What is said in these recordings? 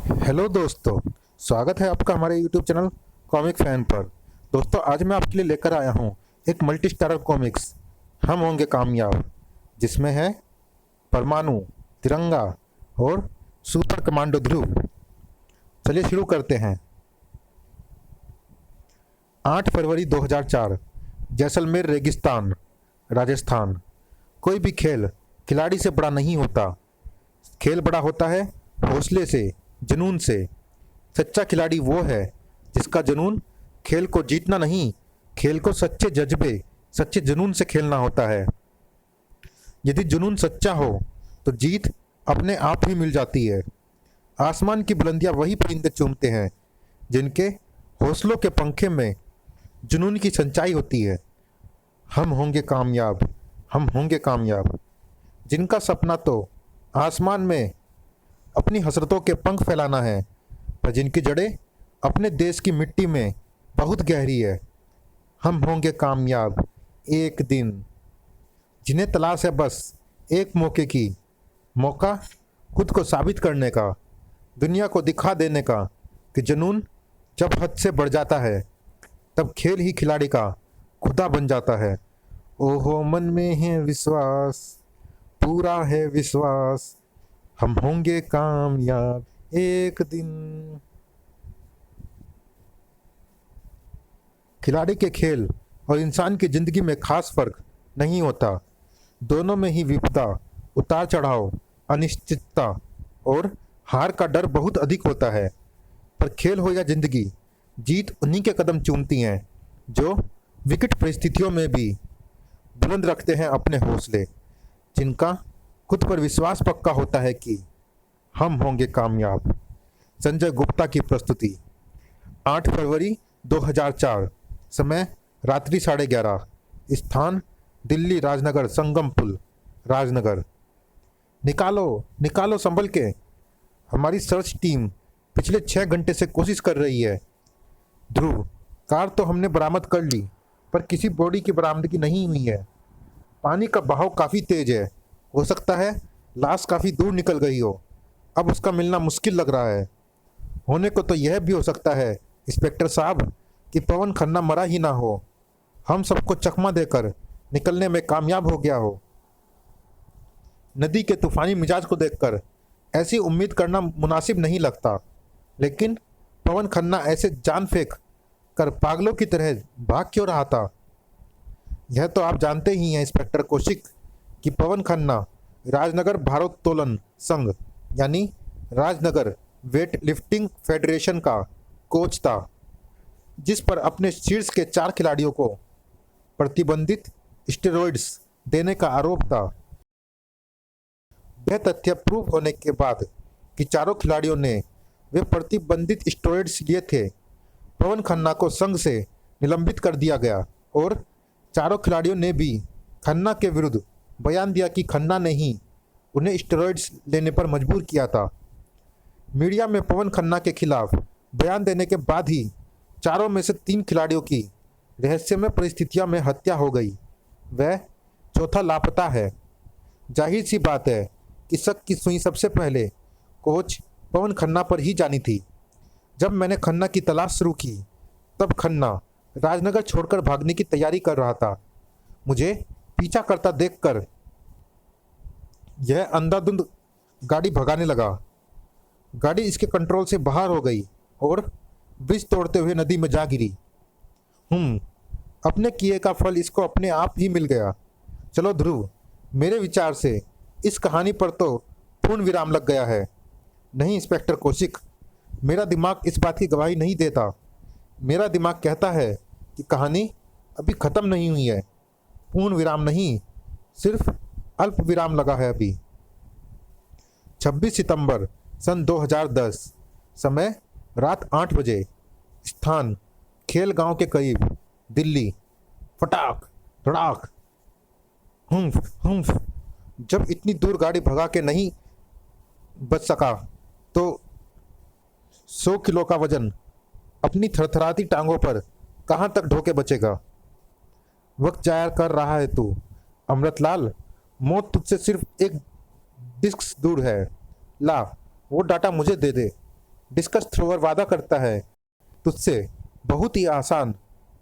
Hello दोस्तों। स्वागत है आपका हमारे यूट्यूब चैनल कॉमिक फैन पर। दोस्तों, आज मैं आपके लिए लेकर आया हूँ एक मल्टी स्टारर कॉमिक्स हम होंगे कामयाब, जिसमें है परमाणु, तिरंगा और सुपर कमांडो ध्रुव। चलिए शुरू करते हैं। 8 फरवरी 2004, जैसलमेर रेगिस्तान, राजस्थान। कोई भी खेल खिलाड़ी से बड़ा नहीं होता। खेल बड़ा होता है हौसले से, जुनून से। सच्चा खिलाड़ी वो है जिसका जुनून खेल को जीतना नहीं, खेल को सच्चे जज्बे, सच्चे जुनून से खेलना होता है। यदि जुनून सच्चा हो तो जीत अपने आप ही मिल जाती है। आसमान की बुलंदियां वही परिंदे चूमते हैं जिनके हौसलों के पंखे में जुनून की सच्चाई होती है। हम होंगे कामयाब, हम होंगे कामयाब। जिनका सपना तो आसमान में अपनी हसरतों के पंख फैलाना है, पर जिनकी जड़ें अपने देश की मिट्टी में बहुत गहरी है। हम होंगे कामयाब एक दिन। जिन्हें तलाश है बस एक मौके की, मौका खुद को साबित करने का, दुनिया को दिखा देने का कि जुनून जब हद से बढ़ जाता है तब खेल ही खिलाड़ी का खुदा बन जाता है। ओहो मन में है विश्वास, पूरा है विश्वास, हम होंगे कामयाब एक दिन। खिलाड़ी के खेल और इंसान की जिंदगी में खास फर्क नहीं होता। दोनों में ही विपदा, उतार चढ़ाव, अनिश्चितता और हार का डर बहुत अधिक होता है। पर खेल हो या जिंदगी, जीत उन्हीं के कदम चूमती हैं जो विकट परिस्थितियों में भी बुलंद रखते हैं अपने हौसले, जिनका खुद पर विश्वास पक्का होता है कि हम होंगे कामयाब। संजय गुप्ता की प्रस्तुति। 8 फरवरी 2004, समय रात्रि 11:30, स्थान दिल्ली राजनगर संगम पुल, राजनगर। निकालो निकालो संभल के, हमारी सर्च टीम पिछले 6 घंटे से कोशिश कर रही है। ध्रुव, कार तो हमने बरामद कर ली, पर किसी बॉडी की बरामदगी नहीं हुई है। पानी का बहाव काफ़ी तेज है, हो सकता है लाश काफ़ी दूर निकल गई हो। अब उसका मिलना मुश्किल लग रहा है। होने को तो यह भी हो सकता है इंस्पेक्टर साहब कि पवन खन्ना मरा ही ना हो, हम सबको चकमा देकर निकलने में कामयाब हो गया हो। नदी के तूफानी मिजाज को देखकर ऐसी उम्मीद करना मुनासिब नहीं लगता, लेकिन पवन खन्ना ऐसे जान फेंक कर पागलों की तरह भाग क्यों रहा था? यह तो आप जानते ही हैं इंस्पेक्टर कौशिक कि पवन खन्ना राजनगर भारोत्तोलन संघ यानी राजनगर वेट लिफ्टिंग फेडरेशन का कोच था, जिस पर अपने शीर्ष के 4 खिलाड़ियों को प्रतिबंधित स्टेरॉइड्स देने का आरोप था। यह तथ्य प्रूव होने के बाद कि चारों खिलाड़ियों ने वे प्रतिबंधित स्टेरॉइड्स लिए थे, पवन खन्ना को संघ से निलंबित कर दिया गया और चारों खिलाड़ियों ने भी खन्ना के विरुद्ध बयान दिया कि खन्ना ने ही उन्हें स्टेरॉइड्स लेने पर मजबूर किया था। मीडिया में पवन खन्ना के खिलाफ बयान देने के बाद ही चारों में से 3 खिलाड़ियों की रहस्यमय परिस्थितियों में हत्या हो गई। वह चौथा लापता है। जाहिर सी बात है कि शक की सुई सबसे पहले कोच पवन खन्ना पर ही जानी थी। जब मैंने खन्ना की तलाश शुरू की तब खन्ना राजनगर छोड़कर भागने की तैयारी कर रहा था। मुझे पीछा करता देखकर यह अंधाधुंध गाड़ी भगाने लगा। गाड़ी इसके कंट्रोल से बाहर हो गई और ब्रिज तोड़ते हुए नदी में जा गिरी। अपने किए का फल इसको अपने आप ही मिल गया। चलो ध्रुव, मेरे विचार से इस कहानी पर तो पूर्ण विराम लग गया है। नहीं इंस्पेक्टर कौशिक, मेरा दिमाग इस बात की गवाही नहीं देता। मेरा दिमाग कहता है कि कहानी अभी ख़त्म नहीं हुई है। पूर्ण विराम नहीं, सिर्फ अल्प विराम लगा है अभी। 26 सितंबर सन 2010, समय रात 8 बजे, स्थान खेल गांव के करीब, दिल्ली। फटाक धड़ाक, हुम्फ हुम्फ। जब इतनी दूर गाड़ी भगा के नहीं बच सका तो 100 किलो का वजन अपनी थरथराती टांगों पर कहाँ तक ढोके बचेगा? वक्त जाया कर रहा है तू अमृतलाल। मौत तुझसे सिर्फ एक डिस्क दूर है। ला, वो डाटा मुझे दे दे। डिस्कस थ्रोअर वादा करता है तुझसे बहुत ही आसान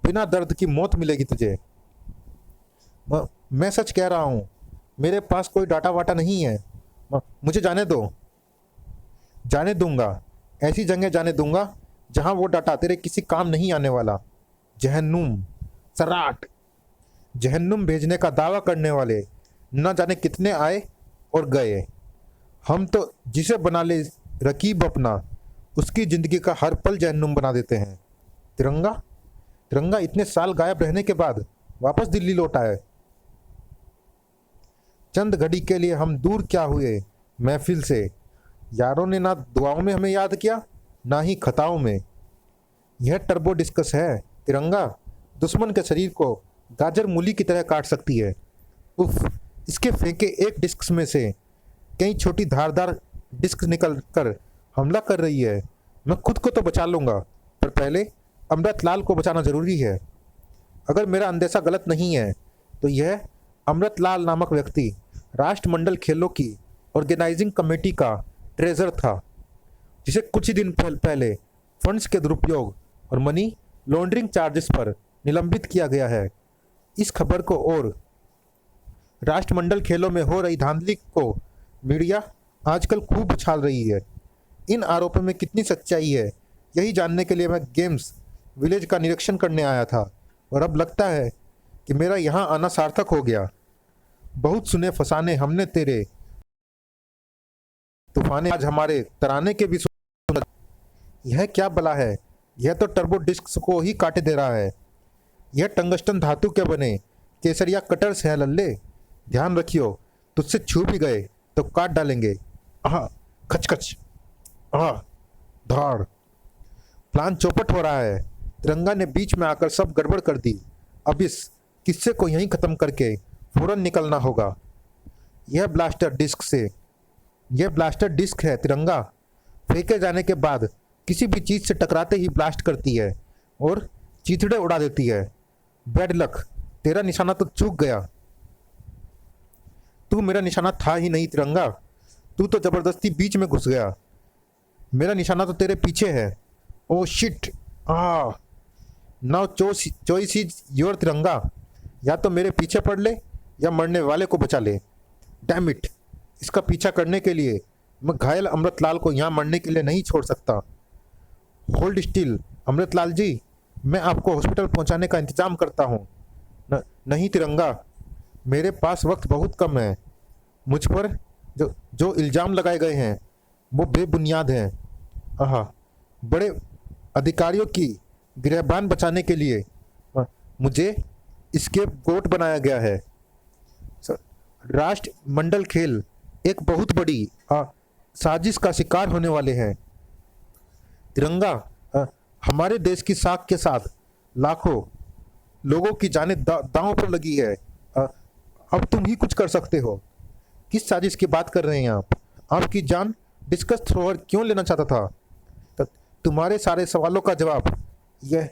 बिना दर्द की मौत मिलेगी तुझे। मैं सच कह रहा हूँ, मेरे पास कोई डाटा वाटा नहीं है। मुझे जाने दो। जाने दूंगा, ऐसी जगह जाने दूंगा जहाँ वो डाटा तेरे किसी काम नहीं आने वाला। जहन्नुम, सराट। जहन्नुम भेजने का दावा करने वाले न जाने कितने आए और गए। हम तो जिसे बना ले रकीब अपना, उसकी ज़िंदगी का हर पल जहन्नुम बना देते हैं। तिरंगा, तिरंगा इतने साल गायब रहने के बाद वापस दिल्ली लौट आए। चंद घड़ी के लिए हम दूर क्या हुए महफिल से। यारों ने ना दुआओं में हमें याद किया, ना ही खताओं में। यह टर्बो डिस्कस है तिरंगा, दुश्मन के शरीर को गाजर मूली की तरह काट सकती है। उफ, इसके फेंके एक डिस्क में से कई छोटी धारदार डिस्क निकल कर हमला कर रही है। मैं खुद को तो बचा लूँगा, पर पहले अमृतलाल को बचाना ज़रूरी है। अगर मेरा अंदेशा गलत नहीं है तो यह अमृतलाल नामक व्यक्ति राष्ट्रमंडल खेलों की ऑर्गेनाइजिंग कमेटी का ट्रेजर था, जिसे कुछ ही दिन पहले फंड्स के दुरुपयोग और मनी लॉन्ड्रिंग चार्जेस पर निलंबित किया गया है। इस खबर को और राष्ट्रमंडल खेलों में हो रही धांधली को मीडिया आजकल खूब उछाल रही है। इन आरोपों में कितनी सच्चाई है, यही जानने के लिए मैं गेम्स विलेज का निरीक्षण करने आया था, और अब लगता है कि मेरा यहाँ आना सार्थक हो गया। बहुत सुने फसाने हमने तेरे, तूफाने आज हमारे तराने के भी सुन। यह क्या बला है, यह तो टर्बो डिस्क को ही काटे दे रहा है। यह टंगस्टन धातु के बने केसरिया कटर्स है लल्ले। ध्यान रखियो, तुझसे छू भी गए तो काट डालेंगे। आह, खचखच, आह, धाड़। प्लान चौपट हो रहा है। तिरंगा ने बीच में आकर सब गड़बड़ कर दी। अब इस किस्से को यहीं ख़त्म करके फौरन निकलना होगा। यह ब्लास्टर डिस्क है तिरंगा। फेंके जाने के बाद किसी भी चीज़ से टकराते ही ब्लास्ट करती है और चीथड़े उड़ा देती है। बैड लक, तेरा निशाना तो चूक गया। तू मेरा निशाना था ही नहीं तिरंगा, तू तो ज़बरदस्ती बीच में घुस गया। मेरा निशाना तो तेरे पीछे है। Oh shit, now choice is your तिरंगा। या तो मेरे पीछे पड़ ले या मरने वाले को बचा ले। डैम इट, इसका पीछा करने के लिए मैं घायल अमृतलाल को यहाँ मरने के लिए नहीं छोड़ सकता। होल्ड स्टिल अमृतलाल जी, मैं आपको हॉस्पिटल पहुँचाने का इंतज़ाम करता हूँ। नहीं तिरंगा, मेरे पास वक्त बहुत कम है। मुझ पर जो इल्ज़ाम लगाए गए हैं वो बेबुनियाद हैं। बड़े अधिकारियों की गिरहबान बचाने के लिए मुझे स्केप गोट बनाया गया है। राष्ट्रमंडल खेल एक बहुत बड़ी साजिश का शिकार होने वाले हैं। तिरंगा, हमारे देश की साख के साथ लाखों लोगों की जानें दांव पर लगी है। अब तुम ही कुछ कर सकते हो। किस साजिश की बात कर रहे हैं आप? आपकी जान डिस्कस थ्रोअर क्यों लेना चाहता था? तुम्हारे सारे सवालों का जवाब यह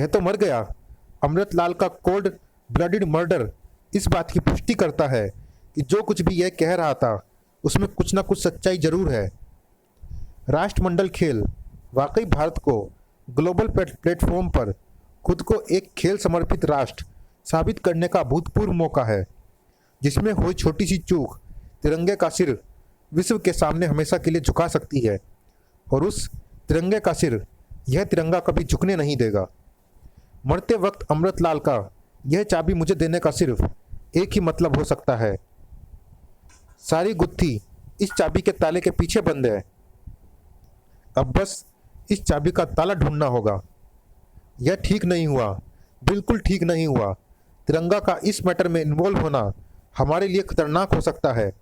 तो मर गया। अमृतलाल का कोल्ड ब्लडेड मर्डर इस बात की पुष्टि करता है कि जो कुछ भी यह कह रहा था उसमें कुछ ना कुछ सच्चाई जरूर है। राष्ट्रमंडल खेल वाकई भारत को ग्लोबल प्लेटफॉर्म पर खुद को एक खेल समर्पित राष्ट्र साबित करने का भूतपूर्व मौका है, जिसमें हुई छोटी सी चूक तिरंगे का सिर विश्व के सामने हमेशा के लिए झुका सकती है। और उस तिरंगे का सिर यह तिरंगा कभी झुकने नहीं देगा। मरते वक्त अमृतलाल का यह चाबी मुझे देने का सिर्फ एक ही मतलब हो सकता है। सारी गुत्थी इस चाबी के ताले के पीछे बंद है। अब बस इस चाबी का ताला ढूंढना होगा। यह ठीक नहीं हुआ, बिल्कुल ठीक नहीं हुआ। तिरंगा का इस मैटर में इन्वॉल्व होना हमारे लिए खतरनाक हो सकता है।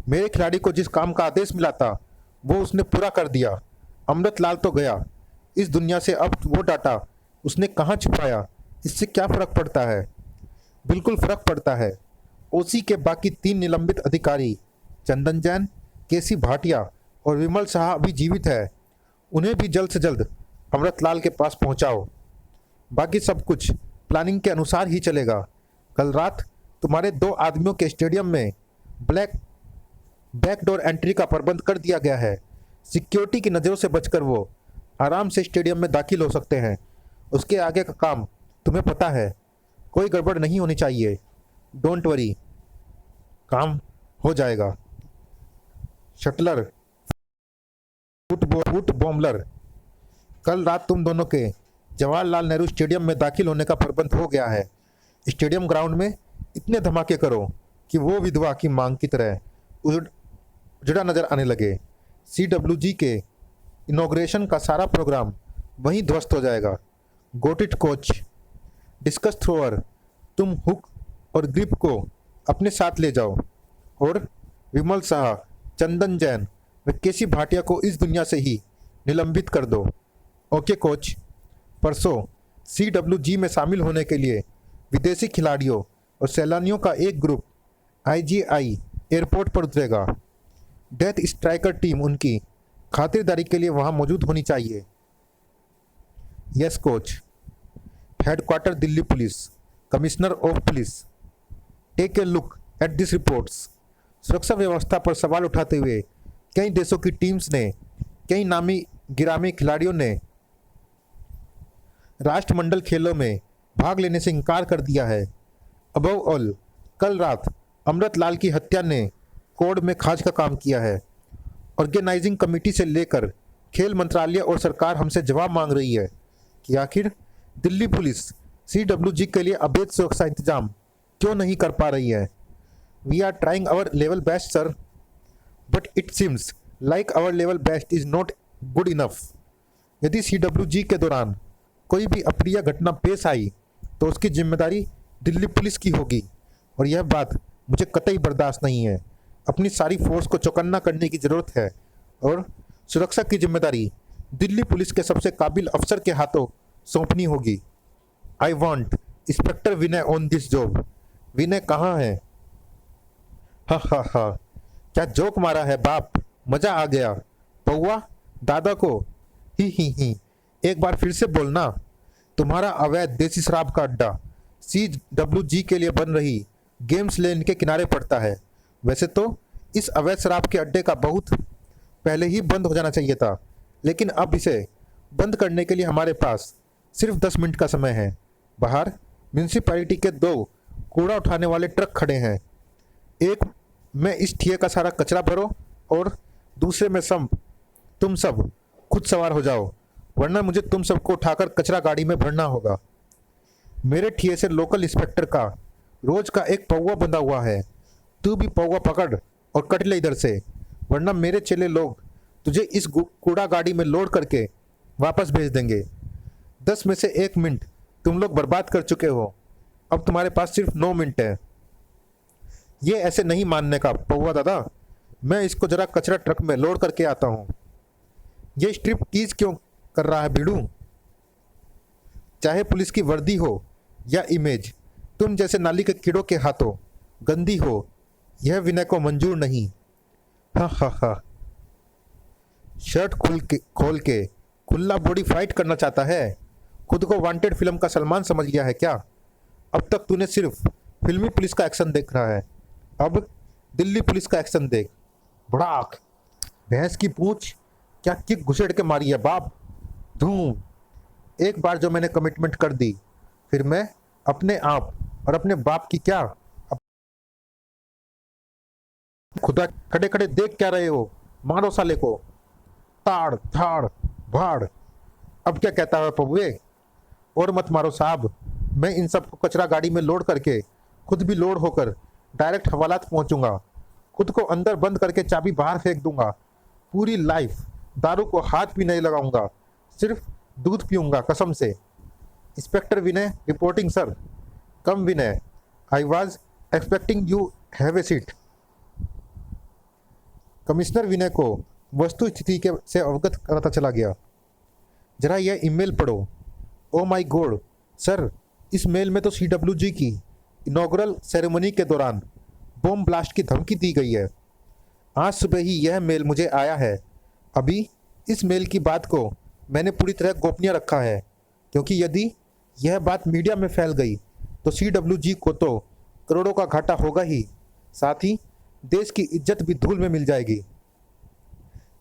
मेरे खिलाड़ी को जिस काम का आदेश मिला था वो उसने पूरा कर दिया। अमृतलाल तो गया इस दुनिया से, अब वो डाटा उसने कहाँ छुपाया, इससे क्या फ़र्क पड़ता है? बिल्कुल फ़र्क पड़ता है। ओसी के बाकी 3 निलंबित अधिकारी चंदन जैन, केसी भाटिया और विमल शाह अभी जीवित है। उन्हें भी जल्द से जल्द अमृतलाल के पास पहुंचाओ। बाकी सब कुछ प्लानिंग के अनुसार ही चलेगा। कल रात तुम्हारे 2 आदमियों के स्टेडियम में ब्लैक बैकडोर एंट्री का प्रबंध कर दिया गया है। सिक्योरिटी की नज़रों से बचकर वो आराम से स्टेडियम में दाखिल हो सकते हैं। उसके आगे का काम तुम्हें पता है, कोई गड़बड़ नहीं होनी चाहिए। डोंट वरी, काम हो जाएगा। शटलर, फुट बॉम्बलर, कल रात तुम दोनों के जवाहरलाल नेहरू स्टेडियम में दाखिल होने का प्रबंध हो गया है। स्टेडियम ग्राउंड में इतने धमाके करो कि वो विधवा की मांग की तरह उजड़ा नजर आने लगे। CWG के इनॉग्रेशन का सारा प्रोग्राम वहीं ध्वस्त हो जाएगा। Got it coach. Discuss thrower, तुम हुक और ग्रिप को अपने साथ ले जाओ और विमल शाह, चंदन जैन व केसी भाटिया को इस दुनिया से ही निलंबित कर दो। Okay coach. परसों CWG में शामिल होने के लिए विदेशी खिलाड़ियों और सैलानियों का एक ग्रुप IGI एयरपोर्ट पर उतरेगा। डेथ स्ट्राइकर टीम उनकी खातिरदारी के लिए वहां मौजूद होनी चाहिए। Yes coach. Headquarter Delhi police, commissioner of police, take a look at this reports. सुरक्षा व्यवस्था पर सवाल उठाते हुए कई देशों की टीम्स ने, कई नामी गिरामी खिलाड़ियों ने राष्ट्रमंडल खेलों में भाग लेने से इनकार कर दिया है। अबव ऑल, कल रात अमृतलाल की हत्या ने कोड में खाज का काम किया है। ऑर्गेनाइजिंग कमेटी से लेकर खेल मंत्रालय और सरकार हमसे जवाब मांग रही है कि आखिर दिल्ली पुलिस CWG के लिए अवैध सुरक्षा इंतजाम क्यों नहीं कर पा रही है। We are trying our level best sir, but it seems like our level best is not good enough. यदि CWG के दौरान कोई भी अप्रिय घटना पेश आई तो उसकी जिम्मेदारी दिल्ली पुलिस की होगी और यह बात मुझे कतई बर्दाश्त नहीं है। अपनी सारी फोर्स को चौकन्ना करने की ज़रूरत है और सुरक्षा की जिम्मेदारी दिल्ली पुलिस के सबसे काबिल अफसर के हाथों सौंपनी होगी। I want inspector Vinay on this job. Vinay कहाँ है? हा हा हा, क्या जोक मारा है बाप, मजा आ गया। पौआ दादा को ही, एक बार फिर से बोलना। तुम्हारा अवैध देसी शराब का अड्डा CWG के लिए बन रही गेम्स लेन के किनारे पड़ता है। वैसे तो इस अवैध शराब के अड्डे का बहुत पहले ही बंद हो जाना चाहिए था, लेकिन अब इसे बंद करने के लिए हमारे पास सिर्फ 10 मिनट का समय है। बाहर म्यूनसिपैलिटी के 2 कूड़ा उठाने वाले ट्रक खड़े हैं। एक में इस ठिए का सारा कचरा भरो और दूसरे में तुम सब खुद सवार हो जाओ, वरना मुझे तुम सबको उठाकर कचरा गाड़ी में भरना होगा। मेरे ठिए से लोकल इंस्पेक्टर का रोज का एक पौवा बंधा हुआ है। तू भी पौवा पकड़ और कट ले इधर से, वरना मेरे चेले लोग तुझे इस कूड़ा गाड़ी में लोड करके वापस भेज देंगे। 10 में से 1 मिनट तुम लोग बर्बाद कर चुके हो, अब तुम्हारे पास सिर्फ 9 मिनट है। ये ऐसे नहीं मानने का पौवा दादा, मैं इसको जरा कचरा ट्रक में लोड करके आता हूँ। ये स्ट्रिप टीज क्यों कर रहा है बीड़ू? चाहे पुलिस की वर्दी हो या इमेज, तुम जैसे नाली के कीड़ों के हाथों गंदी हो, यह विनय को मंजूर नहीं। हा हा हा, शर्ट खोल के खुला बॉडी फाइट करना चाहता है? खुद को वांटेड फिल्म का सलमान समझ लिया है क्या? अब तक तूने सिर्फ फिल्मी पुलिस का एक्शन देख रहा है, अब दिल्ली पुलिस का एक्शन देख। भड़ाक, भैंस की पूंछ, क्या किक घुसेड़ के मारी है बाप। धूम। एक बार जो मैंने कमिटमेंट कर दी, फिर मैं अपने आप और अपने बाप की क्या, खुदा खड़े खड़े देख क्या रहे हो? मारो साले को। ताड़ धाड़ भाड़। अब क्या कहता है पबुए? और मत मारो साहब, मैं इन सबको कचरा गाड़ी में लोड करके खुद भी लोड होकर डायरेक्ट हवालात पहुंचूंगा। खुद को अंदर बंद करके चाबी बाहर फेंक दूंगा। पूरी लाइफ दारू को हाथ भी नहीं लगाऊंगा, सिर्फ दूध पीऊंगा कसम से। Inspector Vinay reporting sir. Come Vinay, I was expecting you, have a seat. Commissioner Vinay को वस्तु स्थिति के से अवगत कराता चला गया। जरा यह ईमेल पढ़ो। ओ माय गॉड सर, इस मेल में तो CWG की इनॉग्रल सेरेमनी के दौरान बॉम्ब ब्लास्ट की धमकी दी गई है। आज सुबह ही यह मेल मुझे आया है। अभी इस मेल की बात को मैंने पूरी तरह गोपनीय रखा है, क्योंकि यदि यह बात मीडिया में फैल गई तो CWG को तो करोड़ों का घाटा होगा ही, साथ ही देश की इज्जत भी धूल में मिल जाएगी।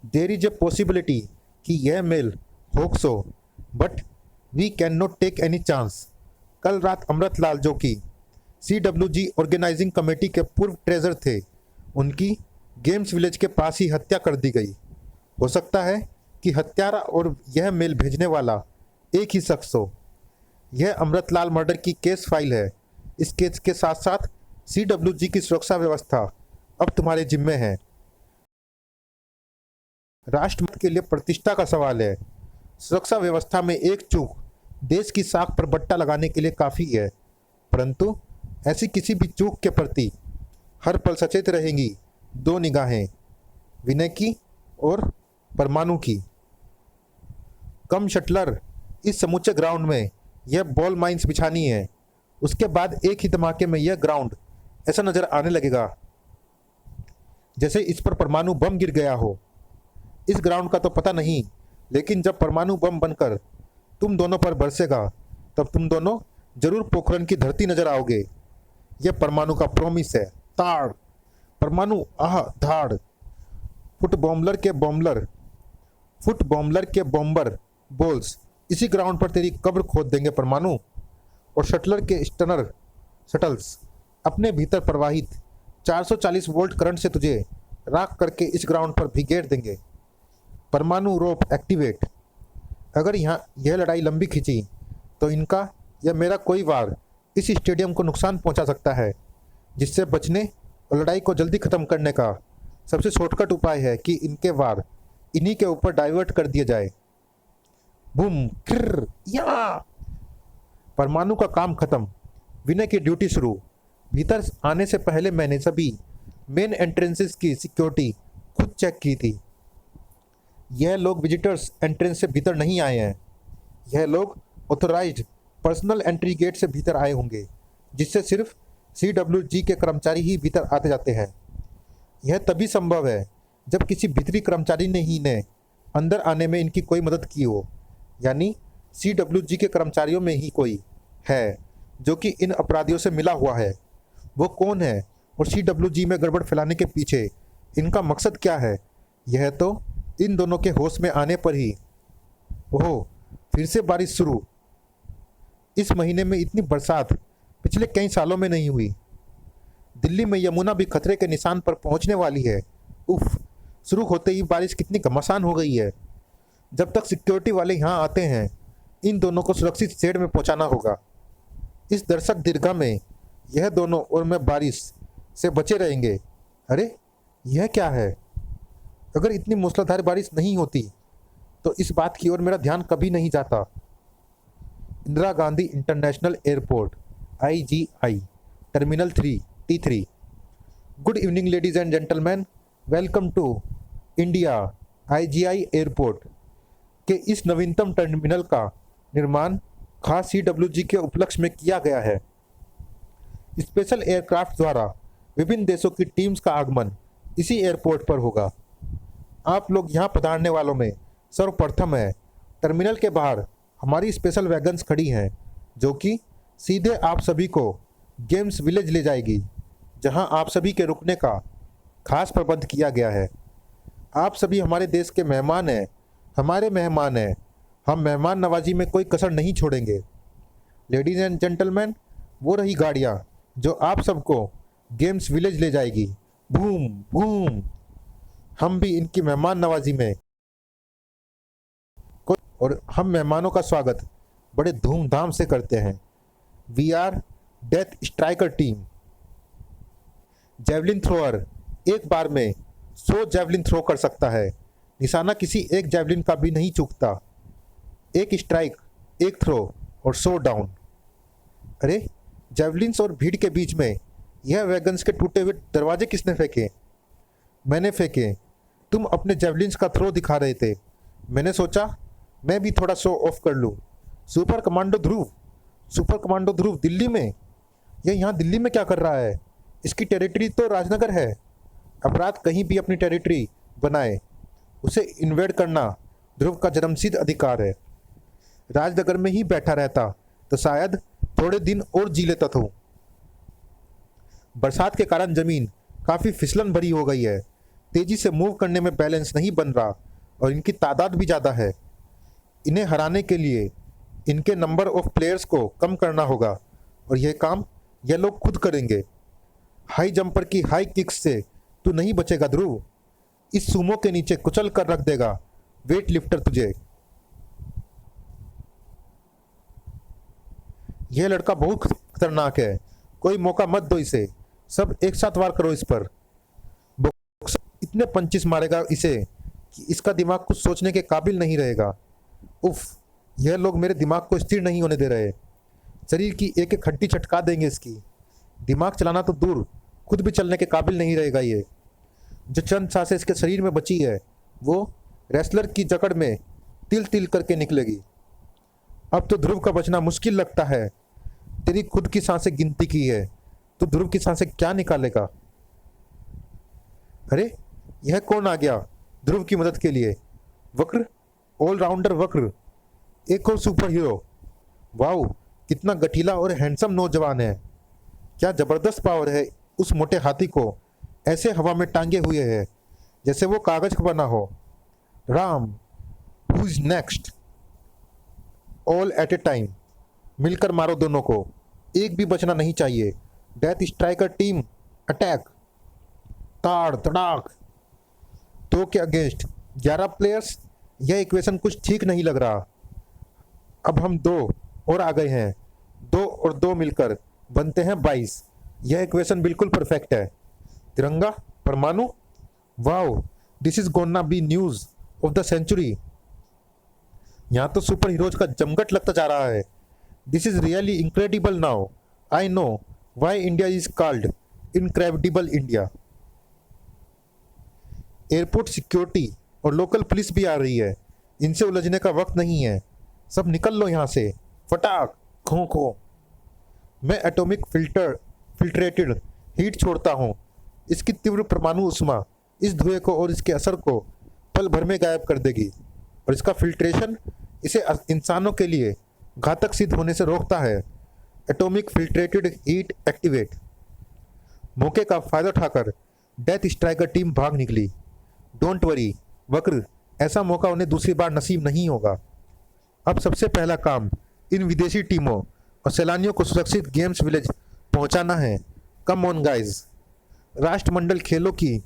देयर इज ए पॉसिबिलिटी कि यह मेल होक्स हो, but we can not take any chance. कल रात अमृतलाल, जो कि CWG ऑर्गेनाइजिंग कमेटी के पूर्व ट्रेजर थे, उनकी गेम्स विलेज के पास ही हत्या कर दी गई। हो सकता है कि हत्यारा और यह मेल भेजने वाला एक ही शख्स हो। यह अमृतलाल मर्डर की केस फाइल है। इस केस के साथ साथ CWG की सुरक्षा व्यवस्था अब तुम्हारे जिम्मे है। राष्ट्र के लिए प्रतिष्ठा का सवाल है। सुरक्षा व्यवस्था में एक चूक देश की साख पर बट्टा लगाने के लिए काफ़ी है, परंतु ऐसी किसी भी चूक के प्रति हर पल सचेत रहेंगी दो निगाहें, विनय की और परमाणु की। कम शटलर, इस समूचे ग्राउंड में यह बॉल माइंस बिछानी है। उसके बाद एक ही धमाके में यह ग्राउंड ऐसा नजर आने लगेगा जैसे इस पर परमाणु बम गिर गया हो। इस ग्राउंड का तो पता नहीं, लेकिन जब परमाणु बम बनकर तुम दोनों पर बरसेगा तब तुम दोनों जरूर पोखरण की धरती नजर आओगे। यह परमाणु का प्रॉमिस है। ताड़ परमाणु, आह धाड़। फुट बॉम्बलर के बॉम्बर बॉल्स इसी ग्राउंड पर तेरी कब्र खोद देंगे परमाणु। और शटलर के शटल्स अपने भीतर प्रवाहित 440 वोल्ट करंट से तुझे राख करके इस ग्राउंड पर भिगेर देंगे। परमाणु रोप एक्टिवेट। अगर यहाँ यह लड़ाई लंबी खिंची तो इनका या मेरा कोई वार इस स्टेडियम को नुकसान पहुंचा सकता है, जिससे बचने और लड़ाई को जल्दी खत्म करने का सबसे शॉर्टकट उपाय है कि इनके वार इन्हीं के ऊपर डाइवर्ट कर दिए जाए। बूम किर या। परमाणु का काम खत्म, विनय की ड्यूटी शुरू। भीतर आने से पहले मैंने सभी मेन एंट्रेंसेस की सिक्योरिटी खुद चेक की थी। यह लोग विजिटर्स एंट्रेंस से भीतर नहीं आए हैं। यह लोग ऑथोराइज्ड पर्सनल एंट्री गेट से भीतर आए होंगे, जिससे सिर्फ CWG के कर्मचारी ही भीतर आते जाते हैं। यह तभी संभव है जब किसी भीतरी कर्मचारी ने अंदर आने में इनकी कोई मदद की हो, यानी CWG के कर्मचारियों में ही कोई है जो कि इन अपराधियों से मिला हुआ है। वो कौन है और CWG में गड़बड़ फैलाने के पीछे इनका मकसद क्या है, यह तो इन दोनों के होश में आने पर ही। ओह, फिर से बारिश शुरू। इस महीने में इतनी बरसात पिछले कई सालों में नहीं हुई। दिल्ली में यमुना भी खतरे के निशान पर पहुंचने वाली है। उफ, शुरू होते ही बारिश कितनी घमासान हो गई है। जब तक सिक्योरिटी वाले यहाँ आते हैं, इन दोनों को सुरक्षित शेड में पहुंचाना होगा। इस दर्शक दीर्घा में यह दोनों और मैं बारिश से बचे रहेंगे। अरे, यह क्या है? अगर इतनी मूसलाधार बारिश नहीं होती तो इस बात की ओर मेरा ध्यान कभी नहीं जाता। Indira Gandhi international airport, IGI, terminal 3 T3। Good evening ladies and gentleman, welcome to India. IGI airport के इस नवीनतम टर्मिनल का निर्माण खास CWG के उपलक्ष्य में किया गया है। स्पेशल एयरक्राफ्ट द्वारा विभिन्न देशों की टीम्स का आगमन इसी एयरपोर्ट पर होगा। आप लोग यहाँ पधारने वालों में सर्वप्रथम है। टर्मिनल के बाहर हमारी स्पेशल वैगन्स खड़ी हैं, जो कि सीधे आप सभी को गेम्स विलेज ले जाएगी, जहां आप सभी के रुकने का खास प्रबंध किया गया है। आप सभी हमारे देश के मेहमान हैं, हमारे मेहमान हैं। हम मेहमान नवाजी में कोई कसर नहीं छोड़ेंगे। लेडीज एंड जेंटलमैन, वो रही गाड़ियाँ जो आप सबको गेम्स विलेज ले जाएगी। Boom boom. हम भी इनकी मेहमान नवाजी में और हम मेहमानों का स्वागत बड़े धूमधाम से करते हैं। We are death striker team. Javelin thrower एक बार में 100 जैवलिन थ्रो कर सकता है। निशाना किसी एक जैवलिन का भी नहीं चूकता। एक स्ट्राइक, एक थ्रो और 100 डाउन। अरे, जैवलिन्स और भीड़ के बीच में यह वैगन्स के टूटे हुए दरवाजे किसने फेंके? मैंने फेंके। तुम अपने जैवलिन्स का थ्रो दिखा रहे थे। मैंने सोचा मैं भी थोड़ा शो ऑफ कर लूँ। सुपर कमांडो ध्रुव दिल्ली में? यह यहाँ दिल्ली में क्या कर रहा है? इसकी टेरिटरी तो राजनगर है। अपराध कहीं भी अपनी टेरिटरी बनाए, उसे इन्वेड करना ध्रुव का जन्मसिद्ध अधिकार है। राजनगर में ही बैठा रहता तो शायद थोड़े दिन और जी लेता था। बरसात के कारण जमीन काफ़ी फिसलन भरी हो गई है। तेज़ी से मूव करने में बैलेंस नहीं बन रहा और इनकी तादाद भी ज़्यादा है। इन्हें हराने के लिए इनके नंबर ऑफ प्लेयर्स को कम करना होगा और यह काम ये लोग खुद करेंगे। हाई जंपर की हाई किक्स से तू नहीं बचेगा ध्रुव। इस सुमो के नीचे कुचल कर रख देगा वेट लिफ्टर तुझे। यह लड़का बहुत खतरनाक है, कोई मौका मत दो इसे। सब एक साथ वार करो इस पर। बॉक्सर इतने पंचिस मारेगा इसे कि इसका दिमाग कुछ सोचने के काबिल नहीं रहेगा। उफ, यह लोग मेरे दिमाग को स्थिर नहीं होने दे रहे। शरीर की एक एक हड्डी चटका देंगे इसकी। दिमाग चलाना तो दूर, खुद भी चलने के काबिल नहीं रहेगा ये। जो चंद सांसें इसके शरीर में बची है वो रेसलर की जकड़ में तिल तिल करके निकलेगी। अब तो ध्रुव का बचना मुश्किल लगता है। तेरी खुद की सांसें गिनती की है तो ध्रुव की सांसें क्या निकालेगा। अरे यह कौन आ गया ध्रुव की मदद के लिए? वक्र, ऑलराउंडर वक्र, एक और सुपर हीरो। वाओ, कितना गठीला और हैंडसम नौजवान है। क्या जबरदस्त पावर है उस मोटे हाथी को ऐसे हवा में टांगे हुए है जैसे वो कागज का बना हो। Ram, who is next? All at A time, मिलकर मारो दोनों को, एक भी बचना नहीं चाहिए। Death striker team attack. ताड़ तड़ाक। 2 के अगेंस्ट 11 प्लेयर्स, यह इक्वेशन कुछ ठीक नहीं लग रहा। अब हम 2 और आ गए हैं। 2 और 2 मिलकर बनते हैं 22। यह इक्वेशन बिल्कुल परफेक्ट है। तिरंगा, परमाणु, wow, this is gonna be news of the century. यहाँ तो सुपर हीरोज का जमघट लगता जा रहा है। This is really incredible now. I know why India is called incredible India. Airport security और लोकल पुलिस भी आ रही है। इनसे उलझने का वक्त नहीं है। सब निकल लो यहाँ से, फटाक खो खो। मैं एटॉमिक फिल्ट्रेटेड हीट छोड़ता हूँ। इसकी तीव्र परमाणु उष्मा इस धुएं को और इसके असर को पल भर में गायब कर देगी और इसका फिल्ट्रेशन इसे इंसानों के लिए घातक सिद्ध होने से रोकता है। Atomic filtrated heat activate. मौके का फायदा उठाकर डेथ स्ट्राइकर टीम भाग निकली। डोंट वरी वक्र, ऐसा मौका उन्हें दूसरी बार नसीब नहीं होगा। अब सबसे पहला काम इन विदेशी टीमों और सैलानियों को सुरक्षित गेम्स विलेज पहुंचाना है। Come on guys. राष्ट्रमंडल खेलों की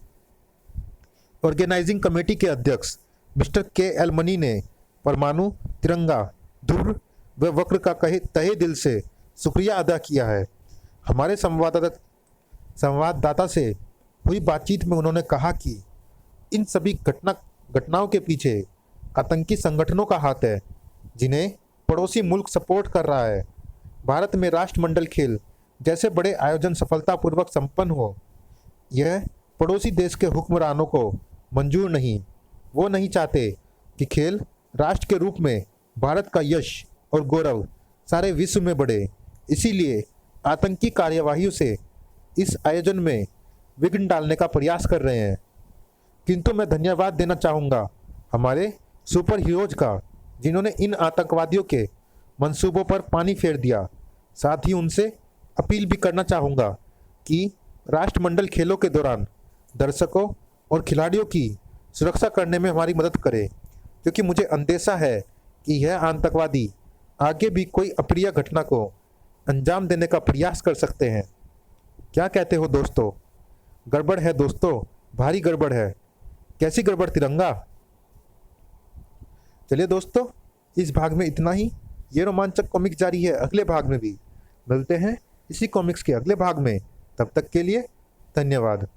ऑर्गेनाइजिंग कमेटी के अध्यक्ष मिस्टर के.एल. मनी ने परमाणु, तिरंगा, ध्रुव व वक्र का तहे दिल से शुक्रिया अदा किया है। हमारे संवाददाता से हुई बातचीत में उन्होंने कहा कि इन सभी घटनाओं के पीछे आतंकी संगठनों का हाथ है जिन्हें पड़ोसी मुल्क सपोर्ट कर रहा है। भारत में राष्ट्रमंडल खेल जैसे बड़े आयोजन सफलतापूर्वक संपन्न हो, यह पड़ोसी देश के हुक्मरानों को मंजूर नहीं। वो नहीं चाहते कि खेल राष्ट्र के रूप में भारत का यश और गौरव सारे विश्व में बढ़े। इसीलिए आतंकी कार्यवाहियों से इस आयोजन में विघ्न डालने का प्रयास कर रहे हैं। किंतु मैं धन्यवाद देना चाहूँगा हमारे सुपर हीरोज का जिन्होंने इन आतंकवादियों के मंसूबों पर पानी फेर दिया। साथ ही उनसे अपील भी करना चाहूँगा कि राष्ट्रमंडल खेलों के दौरान दर्शकों और खिलाड़ियों की सुरक्षा करने में हमारी मदद करें, क्योंकि मुझे अंदेशा है कि यह आतंकवादी आगे भी कोई अप्रिय घटना को अंजाम देने का प्रयास कर सकते हैं। क्या कहते हो दोस्तों? गड़बड़ है दोस्तों, भारी गड़बड़ है। कैसी गड़बड़ तिरंगा? चलिए दोस्तों, इस भाग में इतना ही। ये रोमांचक कॉमिक जारी है अगले भाग में भी। मिलते हैं इसी कॉमिक्स के अगले भाग में। तब तक के लिए धन्यवाद।